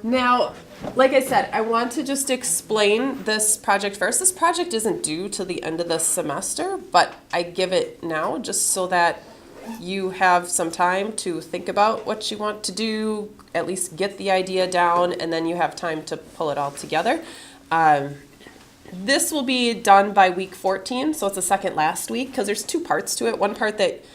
Now, like I said, I want to just explain this project first. This project isn't due till the end of the semester, but I give it now just so that you have some time to think about what you want to do, at least get the idea down, and then you have time to pull it all together. This will be done by week 14, so it's the second last week, because there's two parts to it. One part that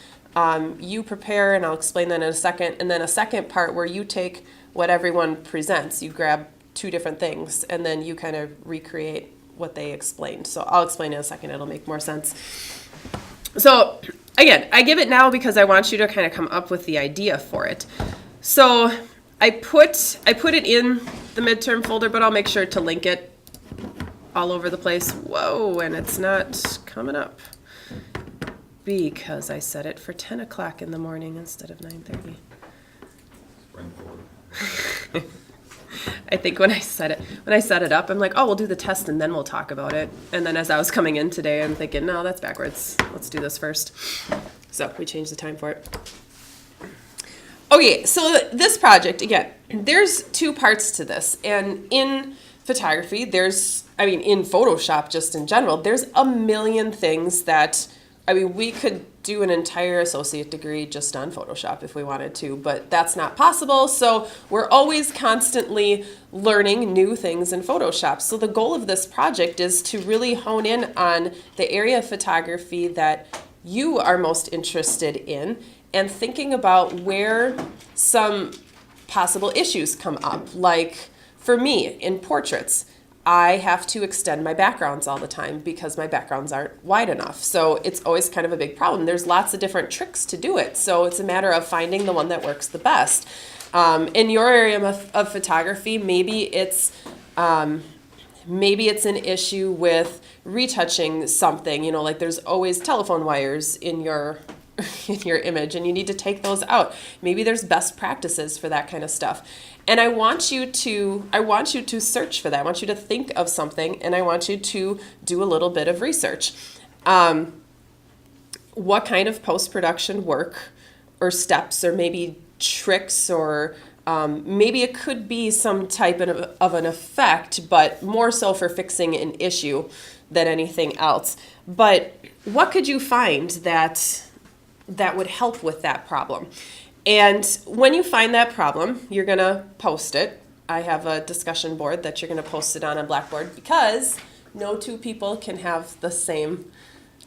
you prepare, and I'll explain that in a second, and then a second part where you take what everyone presents. You grab two different things, and then you kind of recreate what they explained. So I'll explain in a second. It'll make more sense. So again, I give it now because I want you to kind of come up with the idea for it. So I put it in the midterm folder, but I'll make sure to link it all over the place. Whoa, and it's not coming up because I set it for 10 o'clock in the morning instead of 9:30. I think when I set it up, I'm like, oh, we'll do the test and then we'll talk about it. And then as I was coming in today, I'm thinking, no, that's backwards. Let's do this first. So we changed the time for it. Okay, so this project, again, there's two parts to this. And in photography, in Photoshop just in general, there's a million things that, we could do an entire associate degree just on Photoshop if we wanted to, but that's not possible. So we're always constantly learning new things in Photoshop. So the goal of this project is to really hone in on the area of photography that you are most interested in and thinking about where some possible issues come up. Like for me, in portraits, I have to extend my backgrounds all the time because my backgrounds aren't wide enough. So it's always kind of a big problem. There's lots of different tricks to do it. So it's a matter of finding the one that works the best. In your area of photography, maybe it's an issue with retouching something. Like there's always telephone wires in your image and you need to take those out. Maybe there's best practices for that kind of stuff. And I want you to search for that. I want you to think of something and I want you to do a little bit of research. What kind of post-production work or steps or maybe tricks or maybe it could be some type of an effect, but more so for fixing an issue than anything else. But what could you find that would help with that problem? And when you find that problem, you're going to post it. I have a discussion board that you're going to post it on Blackboard because no two people can have the same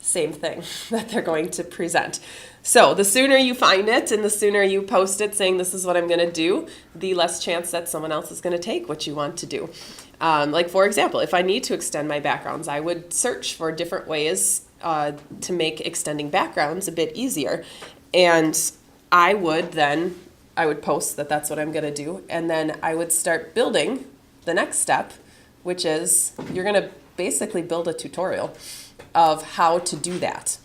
thing that they're going to present. So the sooner you find it and the sooner you post it saying this is what I'm going to do, the less chance that someone else is going to take what you want to do. Like for example, if I need to extend my backgrounds, I would search for different ways to make extending backgrounds a bit easier. And I would post that that's what I'm going to do. And then I would start building the next step, which is you're going to basically build a tutorial of how to do that.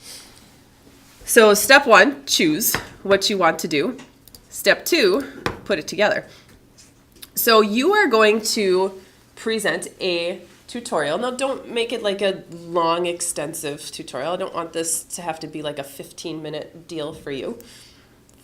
So step 1, choose what you want to do. Step 2, put it together. So you are going to present a tutorial. Now don't make it like a long, extensive tutorial. I don't want this to have to be like a 15-minute deal for you.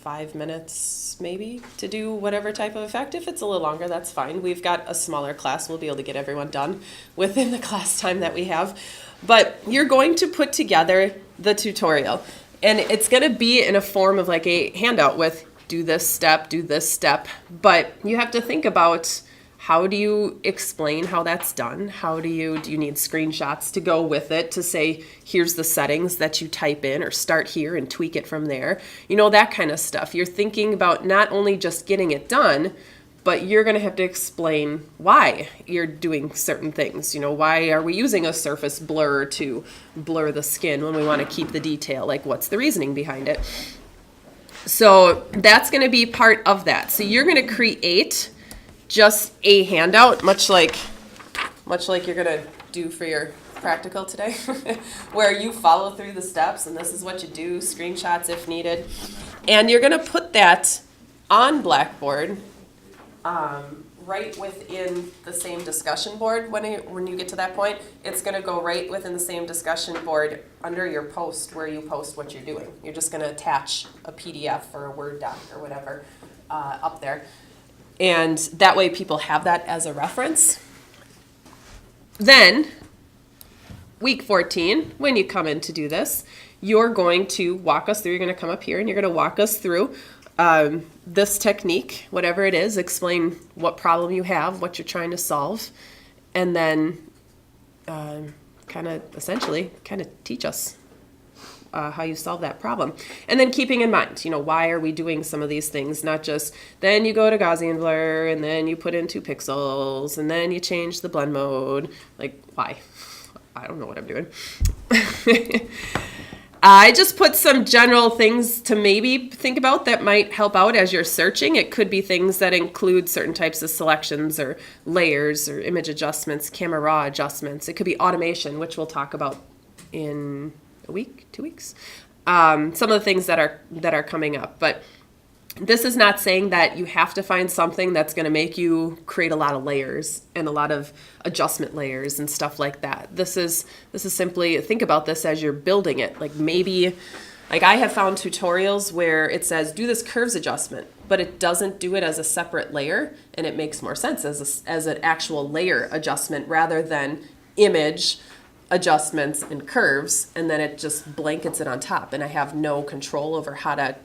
5 minutes maybe to do whatever type of effect. If it's a little longer, that's fine. We've got a smaller class. We'll be able to get everyone done within the class time that we have. But you're going to put together the tutorial. And it's going to be in a form of like a handout with do this step. But you have to think about how do you explain how that's done? Do you need screenshots to go with it to say, here's the settings that you type in or start here and tweak it from there? That kind of stuff. You're thinking about not only just getting it done, but you're going to have to explain why you're doing certain things. Why are we using a surface blur to blur the skin when we want to keep the detail? Like, what's the reasoning behind it? So that's going to be part of that. So you're going to create just a handout, much like you're going to do for your practical today, where you follow through the steps and this is what you do, screenshots if needed. And you're going to put that on Blackboard right within the same discussion board. When you get to that point, it's going to go right within the same discussion board under your post where you post what you're doing. You're just going to attach a PDF or a Word doc or whatever up there. And that way people have that as a reference. Then, week 14, when you come in to do this, you're going to walk us through, you're going to come up here and you're going to walk us through this technique, whatever it is, explain what problem you have, what you're trying to solve, and then kind of teach us how you solve that problem. And then keeping in mind, why are we doing some of these things? Not just then you go to Gaussian blur and then you put in 2 pixels and then you change the blend mode. Like, why? I don't know what I'm doing. I just put some general things to maybe think about that might help out as you're searching. It could be things that include certain types of selections or layers or image adjustments, camera raw adjustments. It could be automation, which we'll talk about in a week, 2 weeks. Some of the things that are coming up. But this is not saying that you have to find something that's going to make you create a lot of layers and a lot of adjustment layers and stuff like that. This is simply, think about this as you're building it. Like maybe, like I have found tutorials where it says do this curves adjustment, but it doesn't do it as a separate layer, and it makes more sense as an actual layer adjustment rather than image adjustments and curves, and then it just blankets it on top, and I have no control over how to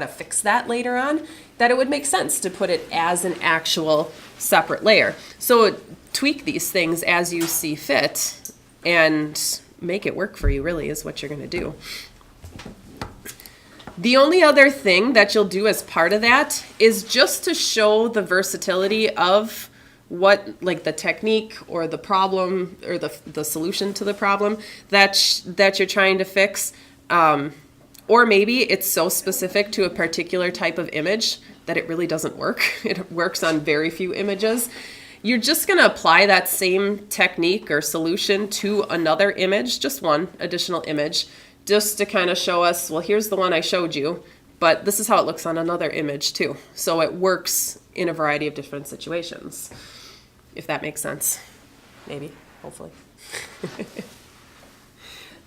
fix that later on, that it would make sense to put it as an actual separate layer. So tweak these things as you see fit and make it work for you, really, is what you're going to do. The only other thing that you'll do as part of that is just to show the versatility of what, like the technique or the problem or the solution to the problem that you're trying to fix. Or maybe it's so specific to a particular type of image that it really doesn't work. It works on very few images. You're just going to apply that same technique or solution to another image, just one additional image, just to kind of show us, well, here's the one I showed you, but this is how it looks on another image too. So it works in a variety of different situations, if that makes sense. Maybe, hopefully.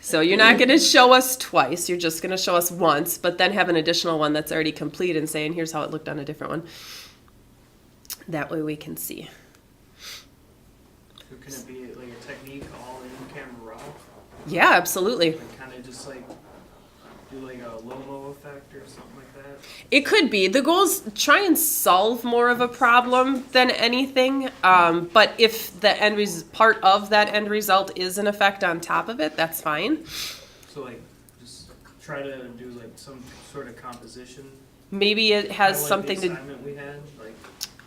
So you're not going to show us twice, you're just going to show us once, but then have an additional one that's already complete and saying, here's how it looked on a different one. That way we can see. So can it be like a technique all in camera raw? Yeah, absolutely. Like kind of just like do like a low-mo effect or something like that? It could be. The goal is try and solve more of a problem than anything. But if the part of that end result is an effect on top of it, that's fine. So like just try to do like some sort of composition. Maybe it has like something the to. assignment we had, like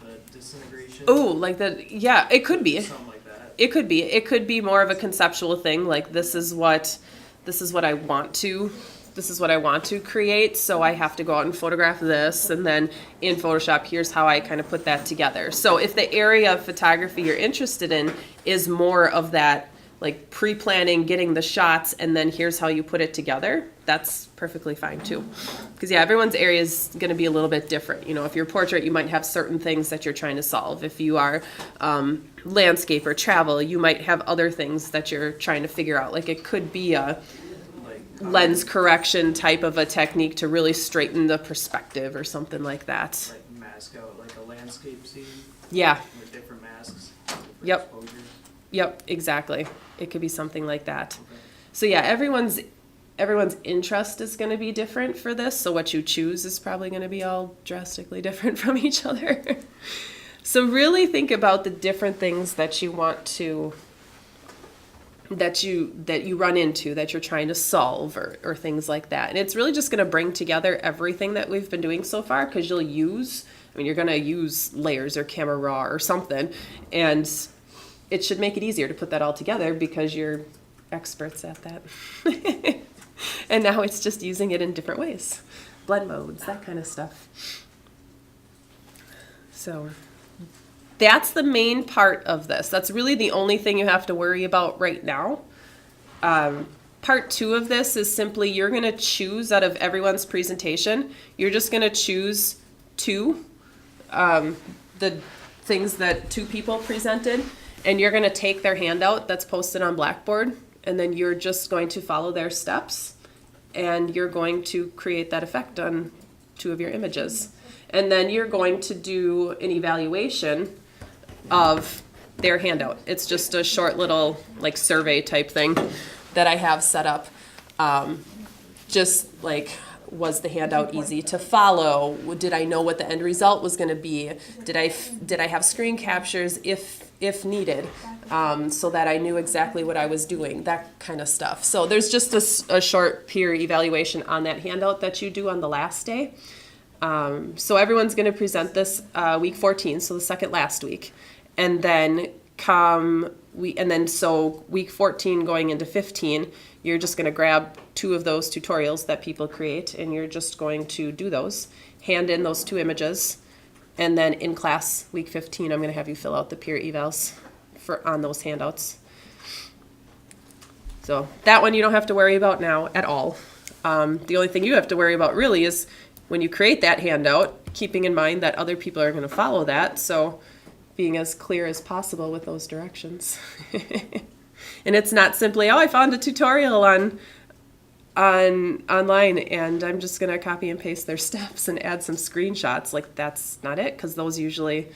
the disintegration. Oh, like that. Yeah, it could be. Something like that. It could be. It could be more of a conceptual thing. Like this is what I want to. This is what I want to create, so I have to go out and photograph this, and then in Photoshop, here's how I kind of put that together. So if the area of photography you're interested in is more of that, like pre-planning, getting the shots, and then here's how you put it together, that's perfectly fine too. Because yeah, everyone's area is going to be a little bit different. If you're portrait, you might have certain things that you're trying to solve. If you are landscape or travel, you might have other things that you're trying to figure out. Like it could be a lens correction type of a technique to really straighten the perspective or something like that. Like mask out, like a landscape scene. Yeah. With different masks. Different Yep. exposures. Yep, exactly. It could be something like that. Okay. So yeah, everyone's interest is going to be different for this. So what you choose is probably going to be all drastically different from each other. So really think about the different things that you want to that you run into, that you're trying to solve or things like that. And it's really just going to bring together everything that we've been doing so far, because you're going to use layers or camera raw or something, and it should make it easier to put that all together because you're experts at that. And now it's just using it in different ways, blend modes, that kind of stuff. So that's the main part of this. That's really the only thing you have to worry about right now. Part 2 of this is simply you're going to choose out of everyone's presentation. You're just going to choose 2, the things that 2 people presented, and you're going to take their handout that's posted on Blackboard, and then you're just going to follow their steps, and you're going to create that effect on 2 of your images. and then you're going to do an evaluation of their handout. It's just a short little like survey type thing that I have set up. Just like, was the handout easy to follow? Did I know what the end result was going to be? Did I have screen captures if needed, so that I knew exactly what I was doing? That kind of stuff. So there's just a short peer evaluation on that handout that you do on the last day. So everyone's going to present this week 14, so the second last week, and then so week 14 going into 15, you're just going to grab 2 of those tutorials that people create, and you're just going to do those, hand in those 2 images, and then in class week 15, I'm going to have you fill out the peer evals on those handouts. So that one you don't have to worry about now at all. The only thing you have to worry about really is when you create that handout, keeping in mind that other people are going to follow that, so being as clear as possible with those directions. And it's not simply, oh, I found a tutorial on online and I'm just gonna copy and paste their steps and add some screenshots. Like, that's not it, because those usually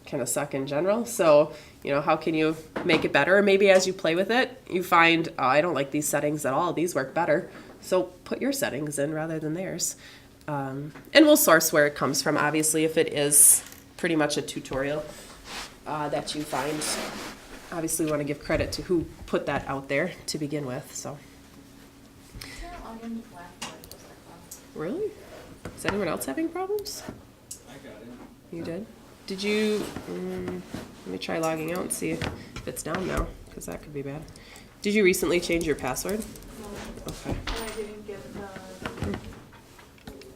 kind of suck in general. So, how can you make it better? Or maybe as you play with it, you find, oh, I don't like these settings at all. These work better. So put your settings in rather than theirs. And we'll source where it comes from, obviously, if it is pretty much a tutorial that you find. Obviously, we want to give credit to who put that out there to begin with. So, really? Is anyone else having problems? I got it. You did? Did you? Let me try logging out and see if it's down now, because that could be bad. Did you recently change your password? No. Okay. And I didn't get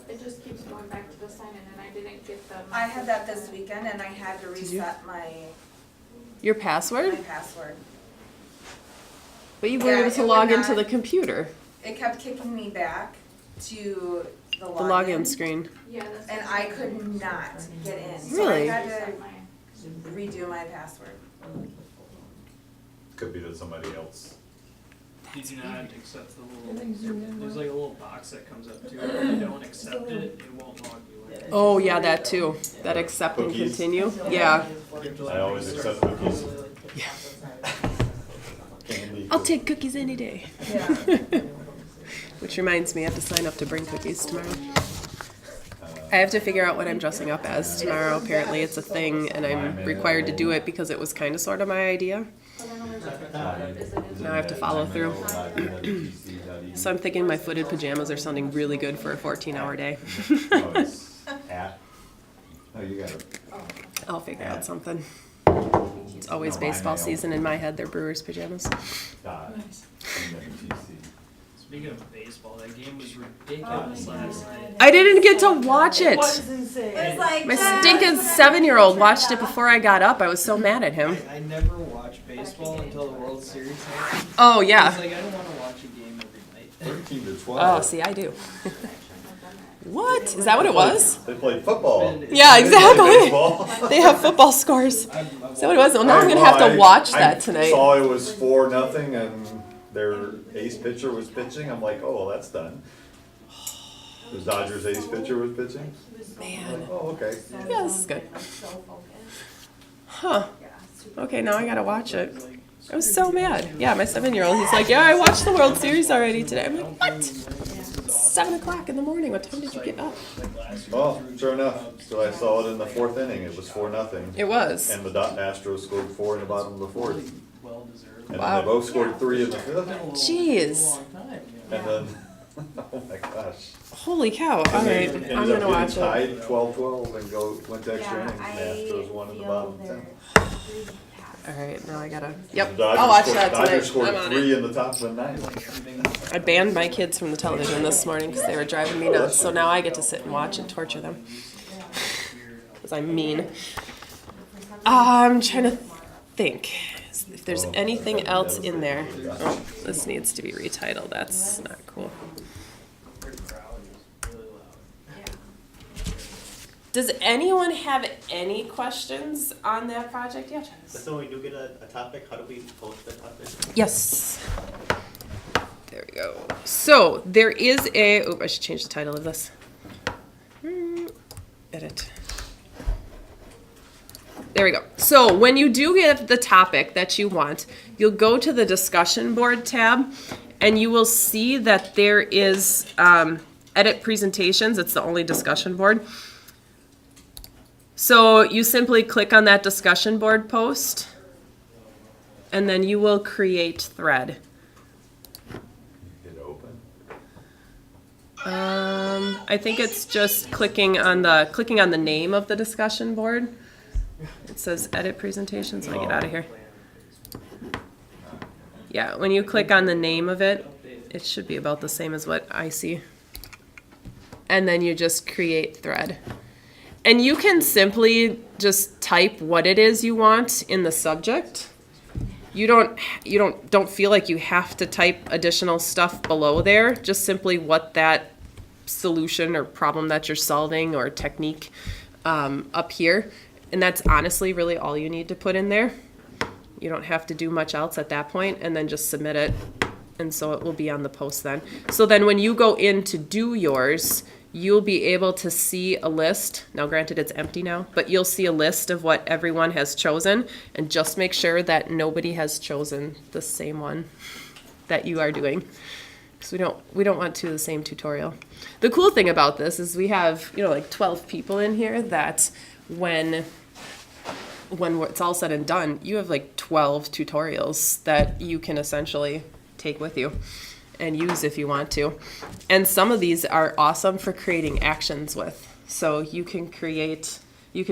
it just keeps going back to the sign in, and I didn't get the. I had that this weekend and I had to you? reset my Your password? password. But you were Yeah, able to it would log into not- the computer, It kept kicking me back to the the login. login screen. Yeah, that's. And I could not get in. So Really? I had to redo my password. Could be to somebody else. You do not accept the little, there's like a little box that comes up too. If you don't accept it, it won't log you in. Oh, yeah, that too. That accept and Cookies? continue. Yeah. I always accept cookies. I'll take cookies any day. Yeah. Which reminds me, I have to sign up to bring cookies tomorrow. I have to figure out what I'm dressing up as tomorrow. Apparently it's a thing, and I'm required to do it because it was kind of sort of my idea. Now I have to follow through. So I'm thinking my footed pajamas are sounding really good for a 14-hour day. Oh, you got it. I'll figure out something. It's always baseball season in my head. They're Brewers pajamas. Speaking of baseball, that game was ridiculous last night. I didn't get to watch it. It was like My stinking 7-year-old watched it before I got up. I was so mad at him. I never watched baseball until the World Series happened. Oh, I was yeah. like, I don't want to watch a game every night. 13 to 12. Oh, see, I do. What? Is that what it was? They played football. Yeah, exactly. Baseball. They have football scores. Is that what it was? Well, now I'm going to have to watch that tonight. I saw it was 4-0 and their ace pitcher was pitching. I'm like, oh, well, that's done. The Dodgers ace pitcher was pitching. Man. Oh, okay. Yeah, this is good. Huh. Okay, now I got to watch it. I was so mad. Yeah, my 7-year-old, he's like, yeah, I watched the World Series already today. I'm like, what? It's 7 o'clock in the morning. What time did you get up? Well, sure enough. So I saw it in the 4th inning. It was 4-0. It was. And the Astros scored 4 in the bottom of the 4th. Well deserved. And Wow. then they both scored 3 in the 5th. Jeez. And then, oh my gosh. Holy cow. All And they right, ended I'm up going to watch getting it. tied 12-12 and went to extra Yeah, innings. I And the Astros won in the bottom feel 10. All right, now I got to. Yep, The I'll watch scored, that tonight. Dodgers scored I'm on 3 it. in the top of the 9. I banned my kids from the television this morning because they were driving me nuts. So now I get to sit and watch and torture them. Because I'm mean. I'm trying to think if there's anything else in there. Oh, this needs to be retitled. That's not cool. Your crowd is really loud. Does anyone have any questions on that project yet? So when we do get a topic, how do we post the topic? Yes. There we go. So there is a. Oh, I should change the title of this. Edit. There we go. So when you do get the topic that you want, you'll go to the discussion board tab and you will see that there is edit presentations. It's the only discussion board. So you simply click on that discussion board post and then you will create thread. Hit open. I think it's just clicking on the name of the discussion board. It says edit presentations. Let me get out of here. Yeah, when you click on the name of it, it should be about the same as what I see. And then you just create thread. And you can simply just type what it is you want in the subject. You don't feel like you have to type additional stuff below there. Just simply what that solution or problem that you're solving or technique up here. And that's honestly really all you need to put in there. You don't have to do much else at that point, and then just submit it. And so it will be on the post then. So then when you go in to do yours, you'll be able to see a list. Now granted it's empty now, but you'll see a list of what everyone has chosen, and just make sure that nobody has chosen the same one that you are doing. Because we don't want to do the same tutorial. The cool thing about this is we have, like 12 people in here that when it's all said and done, you have like 12 tutorials that you can essentially take with you and use if you want to. And some of these are awesome for creating actions with. So you can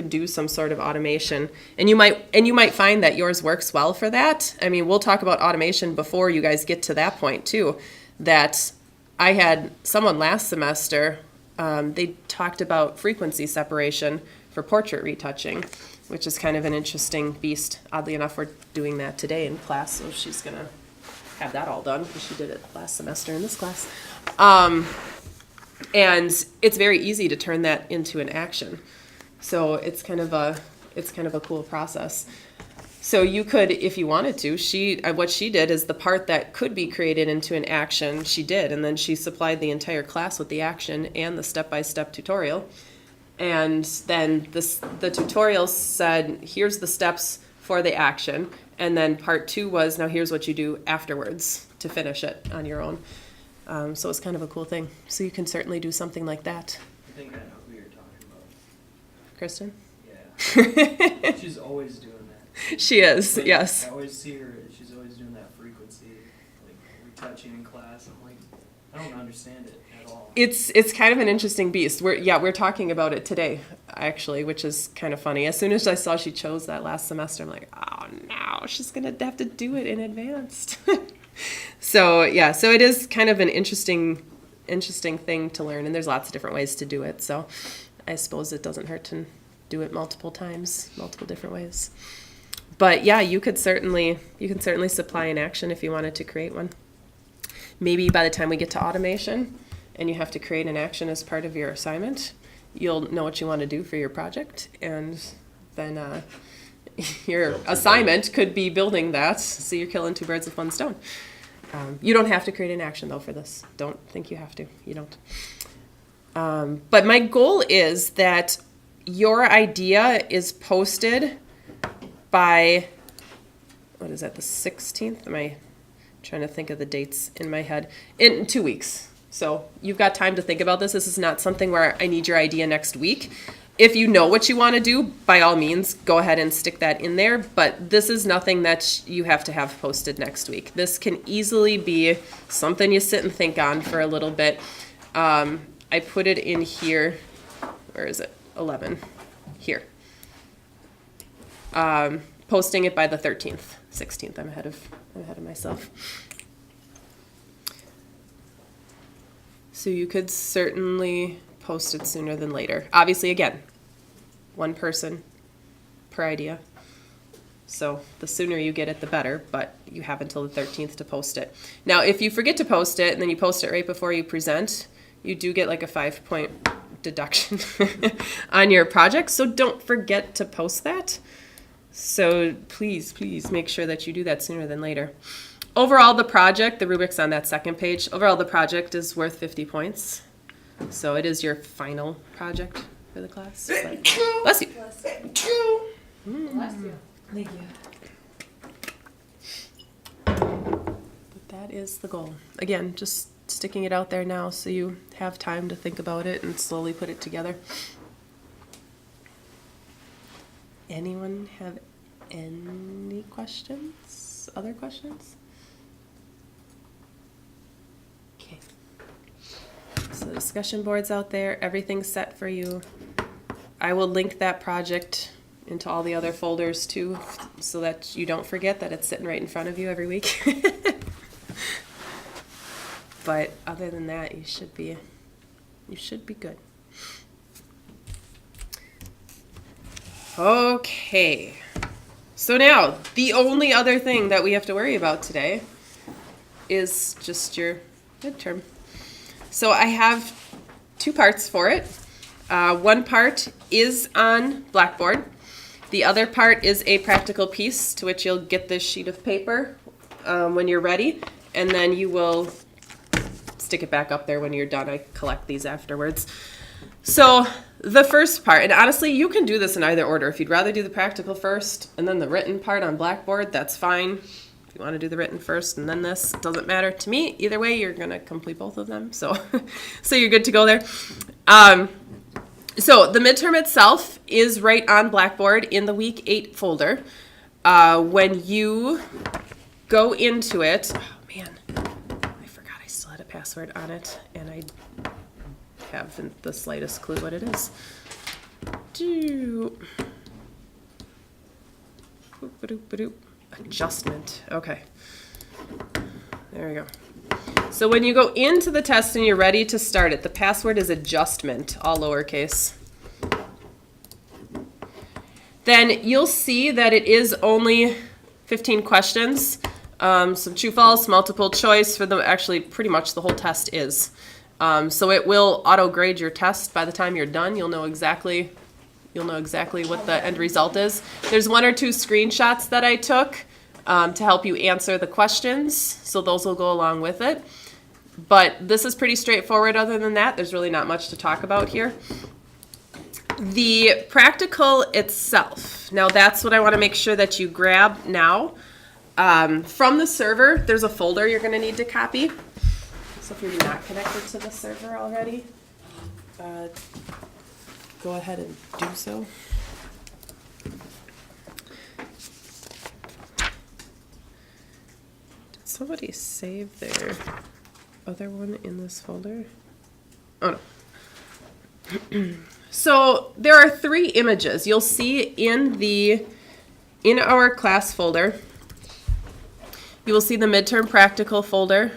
do some sort of automation, and you might find that yours works well for that. I mean, we'll talk about automation before you guys get to that point too. That I had someone last semester, they talked about frequency separation for portrait retouching, which is kind of an interesting beast. Oddly enough, we're doing that today in class, so she's gonna have that all done because she did it last semester in this class. And it's very easy to turn that into an action. So it's kind of a cool process. So you could, if you wanted to, what she did is the part that could be created into an action, she did, and then she supplied the entire class with the action and the step-by-step tutorial. And then the tutorial said, here's the steps for the action. And then part 2 was, now here's what you do afterwards to finish it on your own. So it's kind of a cool thing. So you can certainly do something like that. I think I know who you're talking about. Kristen? Yeah. She's always doing that. She is, Like, yes. I always see her, she's always doing that frequency, like retouching in class. I'm like, I don't understand it at all. It's kind of an interesting beast. We're talking about it today, actually, which is kind of funny. As soon as I saw she chose that last semester, I'm like, oh no, she's gonna have to do it in advance. So it is kind of an interesting thing to learn, and there's lots of different ways to do it. So I suppose it doesn't hurt to do it multiple times, multiple different ways. But yeah, you can certainly supply an action if you wanted to create one. Maybe by the time we get to automation and you have to create an action as part of your assignment, you'll know what you want to do for your project, and then your assignment could be building that, so you're killing 2 birds with 1 stone. You don't have to create an action though for this. Don't think you have to. You don't. But my goal is that your idea is posted by, what is that, the 16th? Am I trying to think of the dates in my head? In 2 weeks. So you've got time to think about this. This is not something where I need your idea next week. If you know what you want to do, by all means, go ahead and stick that in there. But this is nothing that you have to have posted next week. This can easily be something you sit and think on for a little bit. I put it in here. Where is it? 11. Here. Posting it by the 13th, 16th. I'm ahead of myself. So you could certainly post it sooner than later. Obviously, again, 1 person per idea. So the sooner you get it, the better, but you have until the 13th to post it. Now, if you forget to post it and then you post it right before you present, you do get like a 5-point deduction on your project. So don't forget to post that. So please make sure that you do that sooner than later. Overall, the project, the rubric's on that second page. Overall, the project is worth 50 points. So it is your final project for the class. Bless you. Bless you. Thank you. But that is the goal. Again, just sticking it out there now so you have time to think about it and slowly put it together. Anyone have any questions? Other questions? Okay. So discussion boards out there, everything's set for you. I will link that project into all the other folders too, so that you don't forget that it's sitting right in front of you every week. But other than that, you should be good. Okay. So now, the only other thing that we have to worry about today is just your midterm. So I have 2 parts for it. One part is on Blackboard. The other part is a practical piece to which you'll get this sheet of paper when you're ready, and then you will stick it back up there when you're done. I collect these afterwards. So the first part, and honestly, you can do this in either order. If you'd rather do the practical first and then the written part on Blackboard, that's fine. If you want to do the written first and then this, it doesn't matter to me. Either way, you're going to complete both of them. So, so you're good to go there. So the midterm itself is right on Blackboard in the Week 8 folder. When you go into it, oh man, I forgot I still had a password on it, and I haven't the slightest clue what it is. Adjustment. Okay. There we go. So when you go into the test and you're ready to start it, the password is adjustment, all lowercase. Then you'll see that it is only 15 questions, some true false, multiple choice for the, actually pretty much the whole test is. So it will auto grade your test by the time you're done. You'll know exactly what the end result is. There's 1 or 2 screenshots that I took to help you answer the questions, so those will go along with it. But this is pretty straightforward. Other than that, there's really not much to talk about here. The practical itself, now that's what I want to make sure that you grab now. From the server, there's a folder you're going to need to copy. So if you're not connected to the server already, go ahead and do so. Did somebody save their other one in this folder? Oh no. So there are 3 images you'll see in our class folder. You will see the midterm practical folder,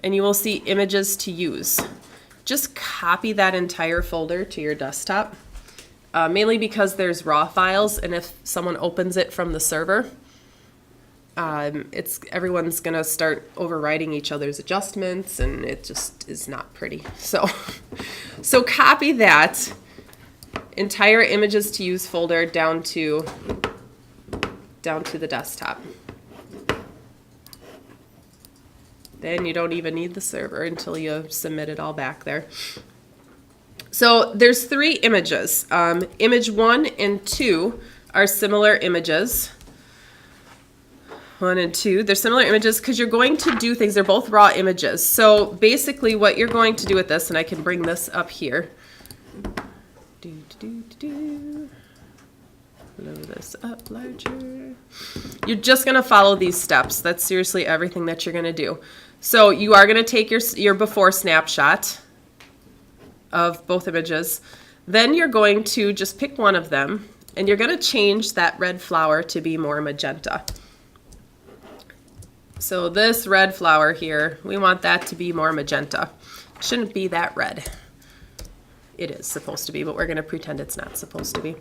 and you will see images to use. Just copy that entire folder to your desktop, mainly because there's raw files, and if someone opens it from the server, everyone's gonna start overriding each other's adjustments, and it just is not pretty. So copy that entire images to use folder down to the desktop. Then you don't even need the server until you submit it all back there. So there's 3 images. Image 1 and 2 are similar images. 1 and 2, they're similar images because you're going to do things. They're both raw images. So basically what you're going to do with this, and I can bring this up here. Blow this up larger. You're just going to follow these steps. That's seriously everything that you're going to do. So you are going to take your before snapshot of both images. Then you're going to just pick one of them, and you're going to change that red flower to be more magenta. So this red flower here, we want that to be more magenta. It shouldn't be that red. It is supposed to be, but we're going to pretend it's not supposed to be.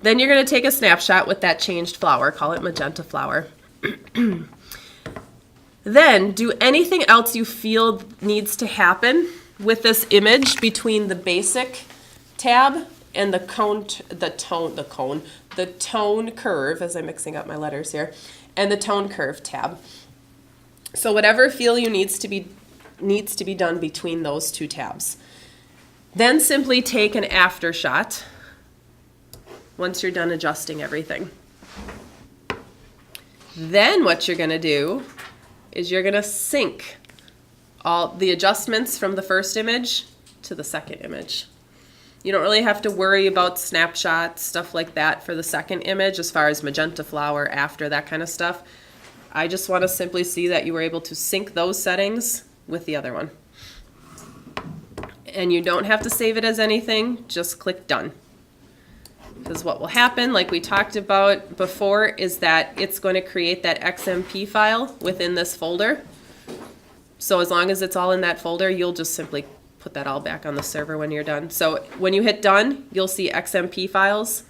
Then you're going to take a snapshot with that changed flower, call it magenta flower. Then do anything else you feel needs to happen with this image between the basic tab and the tone curve, as I'm mixing up my letters here, and the tone curve tab. So whatever feel you needs to be done between those 2 tabs. Then simply take an after shot once you're done adjusting everything. Then what you're going to do is you're going to sync all the adjustments from the first image to the second image. You don't really have to worry about snapshots, stuff like that for the second image as far as magenta flower, after, that kind of stuff. I just want to simply see that you were able to sync those settings with the other one. And you don't have to save it as anything, just click done. Because what will happen, like we talked about before, is that it's going to create that XMP file within this folder. So as long as it's all in that folder, you'll just simply put that all back on the server when you're done. So when you hit done, you'll see XMP files,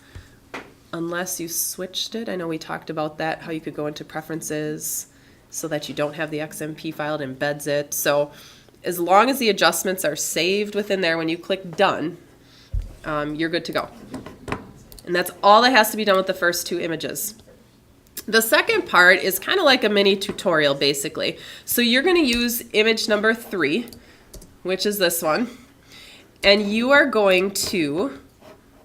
unless you switched it. I know we talked about that, how you could go into preferences so that you don't have the XMP file, it embeds it. So as long as the adjustments are saved within there, when you click done, you're good to go. And that's all that has to be done with the first two images. The second part is kind of like a mini tutorial, basically. So you're going to use image number 3, which is this one, and you are going to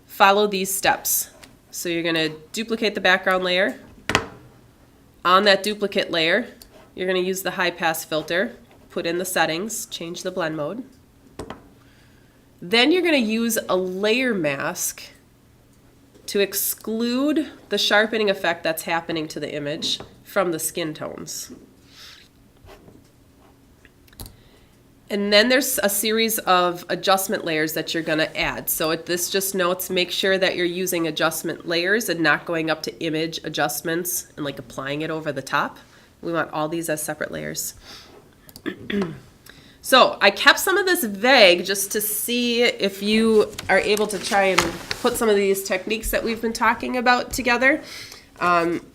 follow these steps. So you're going to duplicate the background layer. On that duplicate layer, you're going to use the high pass filter, put in the settings, change the blend mode. Then you're going to use a layer mask to exclude the sharpening effect that's happening to the image from the skin tones. And then there's a series of adjustment layers that you're going to add. So this just notes, make sure that you're using adjustment layers and not going up to image adjustments and like applying it over the top. We want all these as separate layers. So I kept some of this vague just to see if you are able to try and put some of these techniques that we've been talking about together.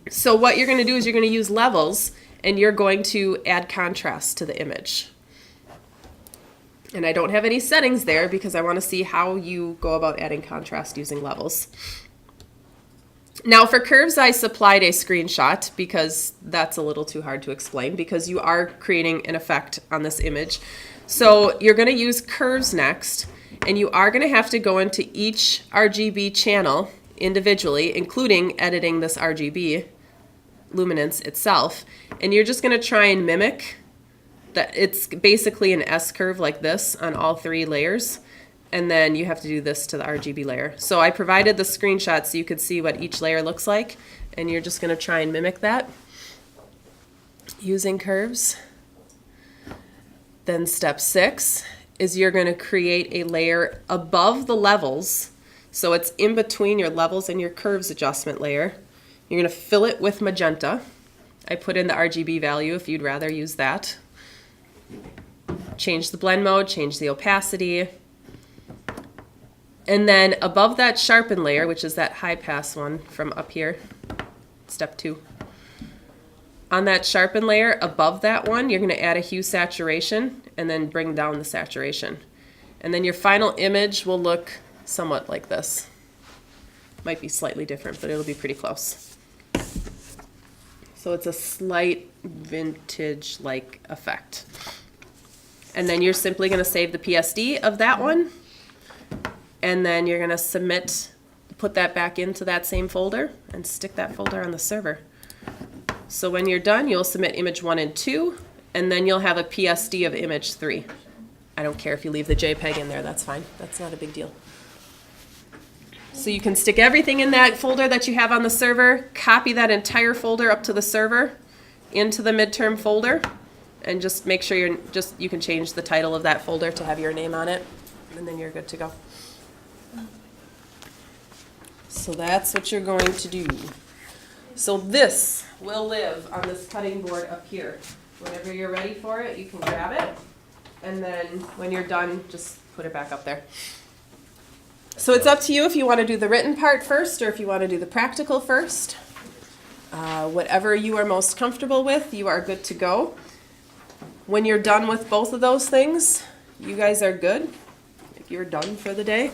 So what you're going to do is you're going to use levels, and you're going to add contrast to the image. And I don't have any settings there because I want to see how you go about adding contrast using levels. Now for curves, I supplied a screenshot because that's a little too hard to explain, because you are creating an effect on this image. So you're going to use curves next, and you are going to have to go into each RGB channel individually, including editing this RGB luminance itself. And you're just going to try and mimic that. It's basically an S curve like this on all 3 layers. And then you have to do this to the RGB layer. So I provided the screenshot so you could see what each layer looks like, and you're just going to try and mimic that using curves. Then step 6 is you're going to create a layer above the levels, so it's in between your levels and your curves adjustment layer. You're going to fill it with magenta. I put in the RGB value if you'd rather use that. Change the blend mode, change the opacity. And then above that sharpen layer, which is that high pass one from up here, step 2. On that sharpen layer above that one, you're going to add a hue saturation and then bring down the saturation. And then your final image will look somewhat like this. Might be slightly different, but it'll be pretty close. So it's a slight vintage-like effect. And then you're simply going to save the PSD of that one. And then you're going to put that back into that same folder and stick that folder on the server. So when you're done, you'll submit image 1 and 2, and then you'll have a PSD of image 3. I don't care if you leave the JPEG in there, that's fine. That's not a big deal. So you can stick everything in that folder that you have on the server, copy that entire folder up to the server, into the midterm folder, and just make sure you can change the title of that folder to have your name on it, and then you're good to go. So that's what you're going to do. So this will live on this cutting board up here. Whenever you're ready for it, you can grab it, and then when you're done, just put it back up there. So it's up to you if you want to do the written part first or if you want to do the practical first. Whatever you are most comfortable with, you are good to go. When you're done with both of those things, you guys are good. If you're done for the day,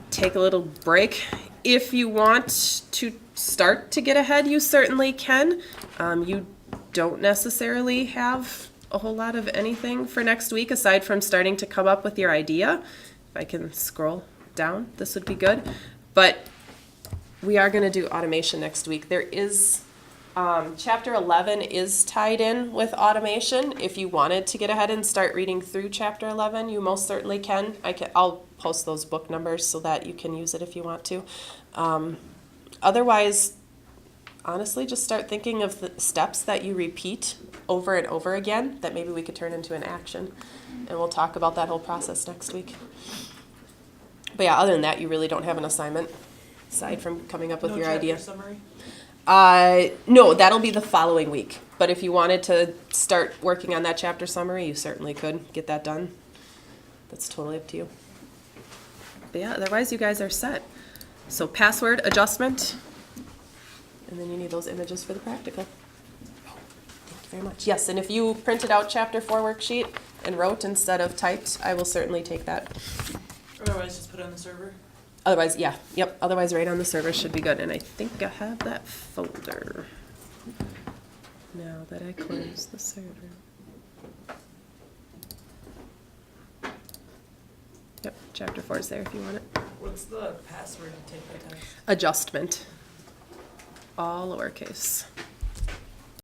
take a little break. If you want to start to get ahead, you certainly can. You don't necessarily have a whole lot of anything for next week aside from starting to come up with your idea. If I can scroll down, this would be good. But we are going to do automation next week. There is Chapter 11 is tied in with automation. If you wanted to get ahead and start reading through Chapter 11, you most certainly can. I'll post those book numbers so that you can use it if you want to. Otherwise, honestly, just start thinking of the steps that you repeat over and over again that maybe we could turn into an action. And we'll talk about that whole process next week. But yeah, other than that, you really don't have an assignment aside from coming up with your idea. Summary? No, that'll be the following week. But if you wanted to start working on that chapter summary, you certainly could get that done. That's totally up to you. But yeah, otherwise you guys are set. So password adjustment, and then you need those images for the practical. Thank you very much. Yes, and if you printed out chapter 4 worksheet and wrote instead of typed, I will certainly take that. Otherwise, just put it on the server. Otherwise, yeah, yep, otherwise right on the server should be good, and I think I have that folder now that I close the server. Yep, chapter 4 is there if you want it. What's the password to take the test? Adjustment, all lowercase.